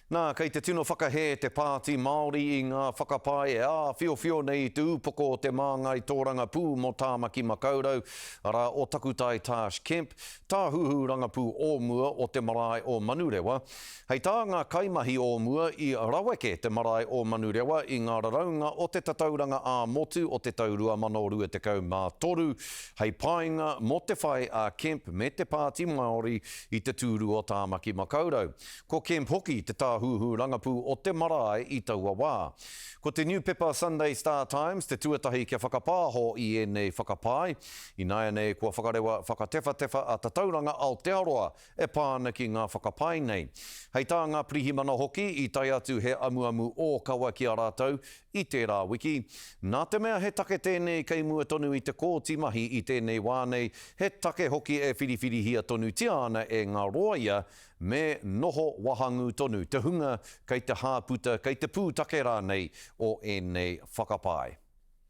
Nā, kei te tino whakahe te pāti Māori i ngā whakapae whio nei te upoko te māngai tōranga pū mō Tāmaki Makaurau, ara o takutai Tash Kemp, tā huhu rangapū ōmua o te marae o Manurewa. Hei tā ngā kaimahi ōmua i raweke te marae o Manurewa i ngā raraunga o te tatauranga a motu o te taurua manorua te kau mā toru, hei painga mo te whai a Kemp me te pāti Māori i te tūru o Tāmaki Makaurau. Ko Kemp hoki te tāhuhu rangapū o te marae i taua wā. Ko te New Pepper Sunday Star Times, te tuatahi kia whakapāho i ēnei whakapai. I nāia nei kua whakarewa whakatewha a tatauranga Aotearoa e pāna ki ngā whakapai nei. Hei tā ngā pirihimana hoki i tai atu he amuamu o kaua ki a rātou i tērā wiki. Nā te mea he take tēnei kei mua tonu i te kōtimahi i tēnei wānei, he take hoki e whiriwhirihia tonu tiana e ngā roia me noho wahangu tonu, te hunga kei te hāputa, kei te pūtake rānei o ēnei whakapai.